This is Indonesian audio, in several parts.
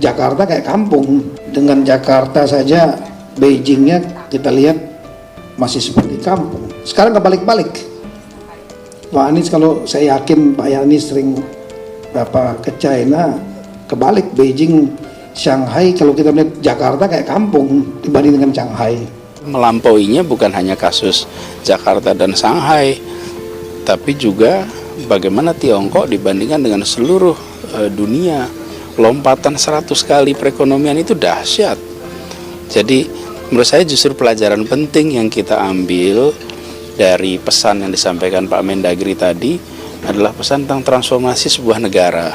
Jakarta kayak kampung. Dengan Jakarta saja, Beijingnya kita lihat masih seperti kampung. Sekarang kebalik-balik. Pak Anies, kalau saya yakin Pak Anies sering ke China, kebalik Beijing, Shanghai, kalau kita melihat Jakarta kayak kampung dibanding dengan Shanghai. Melampauinya bukan hanya kasus Jakarta dan Shanghai, tapi juga bagaimana Tiongkok dibandingkan dengan seluruh dunia. Lompatan 100 kali perekonomian itu dahsyat. Jadi menurut saya justru pelajaran penting yang kita ambil dari pesan yang disampaikan Pak Mendagri tadi adalah pesan tentang transformasi sebuah negara.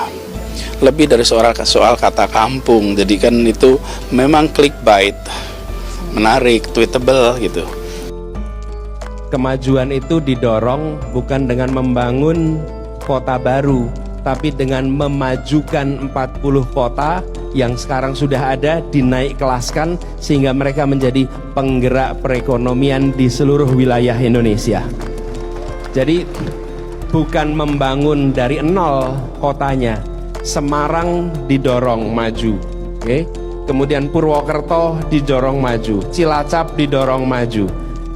Lebih dari soal kata kampung, jadi kan itu memang clickbait, menarik, tweetable gitu. Kemajuan itu didorong bukan dengan membangun kota baru, tapi dengan memajukan 40 kota yang sekarang sudah ada, dinaik kelaskan sehingga mereka menjadi penggerak perekonomian di seluruh wilayah Indonesia. Jadi bukan membangun dari nol kotanya. Semarang didorong maju, oke? Kemudian Purwokerto didorong maju, Cilacap didorong maju,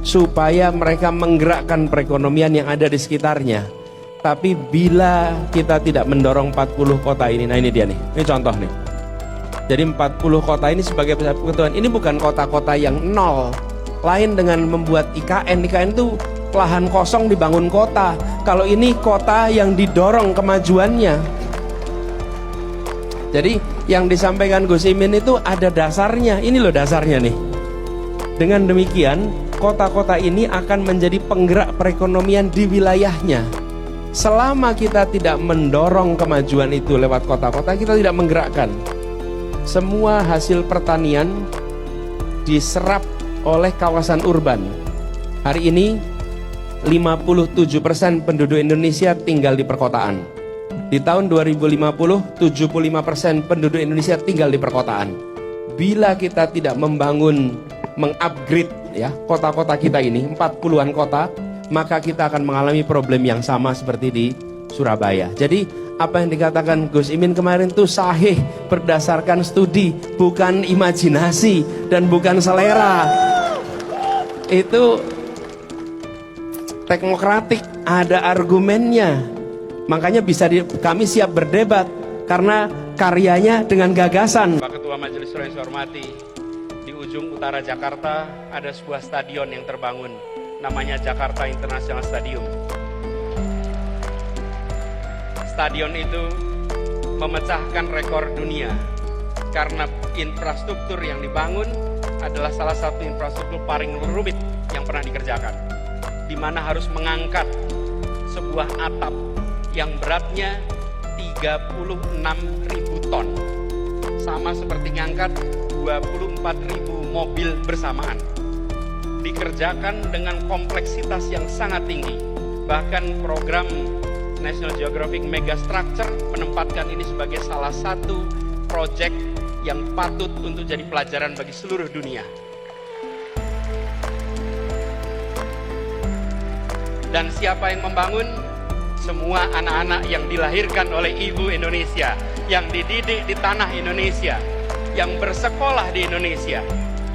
supaya mereka menggerakkan perekonomian yang ada di sekitarnya. Tapi bila kita tidak mendorong 40 kota ini, nah ini dia nih, ini contoh nih. Jadi 40 kota ini sebagai persatuan, ini bukan kota-kota yang nol. Lain dengan membuat IKN itu lahan kosong dibangun kota. Kalau ini kota yang didorong kemajuannya. Jadi yang disampaikan Gus Imin itu ada dasarnya, ini loh dasarnya nih. Dengan demikian, kota-kota ini akan menjadi penggerak perekonomian di wilayahnya. Selama kita tidak mendorong kemajuan itu lewat kota-kota, kita tidak menggerakkan. Semua hasil pertanian diserap oleh kawasan urban. Hari ini 57% penduduk Indonesia tinggal di perkotaan. Di tahun 2050, 75% penduduk Indonesia tinggal di perkotaan. Bila kita tidak mengupgrade ya kota-kota kita ini, 40-an kota, maka kita akan mengalami problem yang sama seperti di Surabaya. Jadi apa yang dikatakan Gus Imin kemarin itu sahih berdasarkan studi, bukan imajinasi dan bukan selera. Itu teknokratik, ada argumennya. Makanya kami siap berdebat karena karyanya dengan gagasan. Pak Ketua Majelis Suro yang saya hormati, di ujung utara Jakarta ada sebuah stadion yang terbangun, namanya Jakarta International Stadium. Stadion itu memecahkan rekor dunia karena infrastruktur yang dibangun adalah salah satu infrastruktur paling rumit yang pernah dikerjakan, di mana harus mengangkat sebuah atap yang beratnya 36.000 ton, sama seperti ngangkat 24.000 mobil bersamaan. Dikerjakan dengan kompleksitas yang sangat tinggi. Bahkan program National Geographic Megastructure menempatkan ini sebagai salah satu proyek yang patut untuk jadi pelajaran bagi seluruh dunia. Dan siapa yang membangun? Semua anak-anak yang dilahirkan oleh ibu Indonesia, yang dididik di tanah Indonesia, yang bersekolah di Indonesia,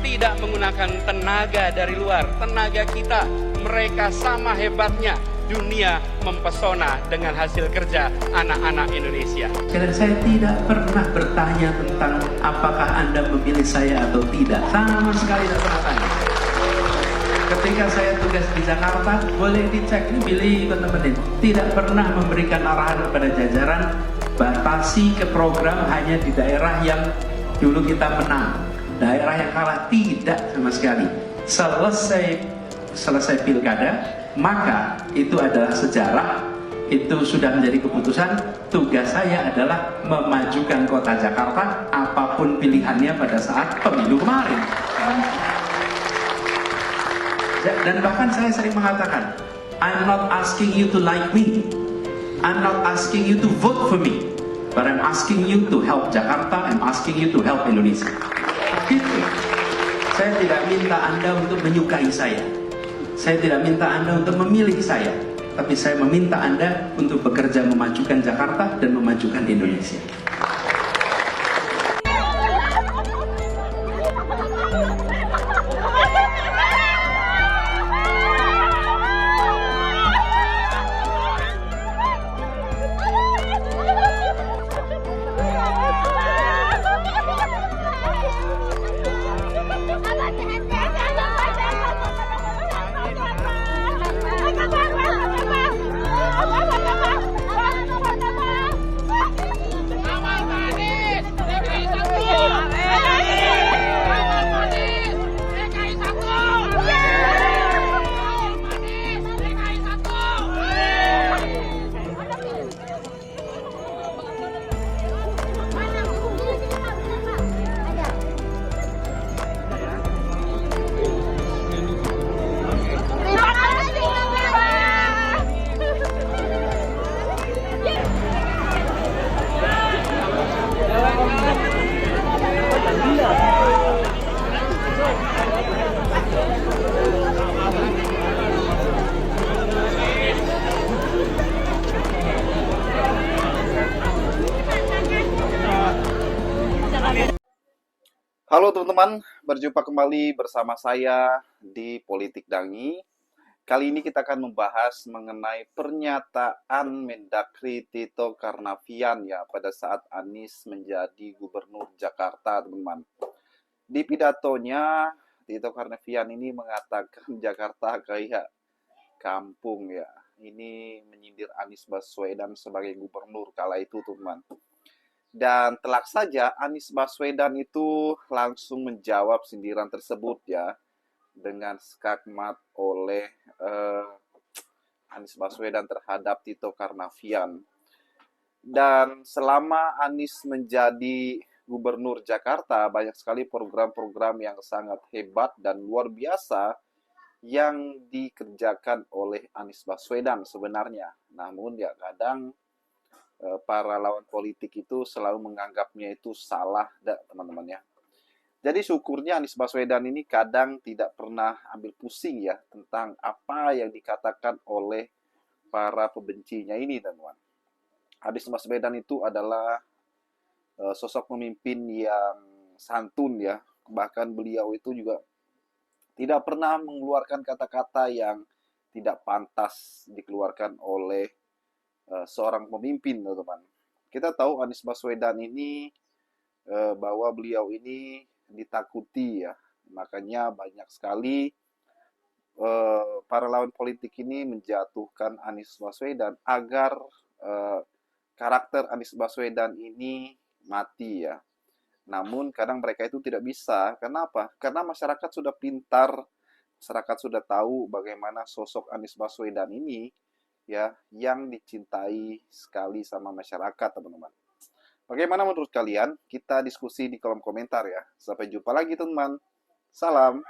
tidak menggunakan tenaga dari luar, tenaga kita. Mereka sama hebatnya. Dunia mempesona dengan hasil kerja anak-anak Indonesia. Saya tidak pernah bertanya tentang apakah Anda memilih saya atau tidak. Sama sekali tidak pernah tanya. Ketika saya tugas di Jakarta, boleh dicek, ini pilih ikut temenin. Tidak pernah memberikan arahan kepada jajaran, batasi ke program hanya di daerah yang dulu kita menang. Daerah yang kalah tidak sama sekali. Selesai pilkada, maka itu adalah sejarah, itu sudah menjadi keputusan. Tugas saya adalah memajukan kota Jakarta apapun pilihannya pada saat pemilu kemarin. Dan bahkan saya sering mengatakan, I'm not asking you to like me, I'm not asking you to vote for me, but I'm asking you to help Jakarta, I'm asking you to help Indonesia. Gitu. Saya tidak minta Anda untuk menyukai saya. Saya tidak minta Anda untuk memilih saya, tapi saya meminta Anda untuk bekerja memajukan Jakarta dan memajukan Indonesia. Halo teman-teman, berjumpa kembali bersama saya di Politik Dangi. Kali ini kita akan membahas mengenai pernyataan Mendagri Tito Karnavian ya pada saat Anies menjadi Gubernur Jakarta, teman-teman. Di pidatonya, Tito Karnavian ini mengatakan Jakarta kayak kampung ya. Ini menyindir Anies Baswedan sebagai gubernur kala itu, teman-teman. Dan telak saja Anies Baswedan itu langsung menjawab sindiran tersebut ya dengan skakmat oleh Anies Baswedan terhadap Tito Karnavian. Dan selama Anies menjadi Gubernur Jakarta, banyak sekali program-program yang sangat hebat dan luar biasa yang dikerjakan oleh Anies Baswedan sebenarnya. Namun ya kadang para lawan politik itu selalu menganggapnya itu salah, teman-teman ya. Jadi syukurnya Anies Baswedan ini kadang tidak pernah ambil pusing ya tentang apa yang dikatakan oleh para pembencinya ini, teman-teman. Anies Baswedan itu adalah sosok pemimpin yang santun ya. Bahkan beliau itu juga tidak pernah mengeluarkan kata-kata yang tidak pantas dikeluarkan oleh seorang pemimpin, teman-teman. Kita tahu Anies Baswedan ini bahwa beliau ini ditakuti ya. Makanya banyak sekali para lawan politik ini menjatuhkan Anies Baswedan agar karakter Anies Baswedan ini mati ya. Namun kadang mereka itu tidak bisa. Kenapa? Karena masyarakat sudah pintar, masyarakat sudah tahu bagaimana sosok Anies Baswedan ini ya yang dicintai sekali sama masyarakat, teman-teman. Bagaimana menurut kalian? Kita diskusi di kolom komentar ya. Sampai jumpa lagi, teman-teman. Salam.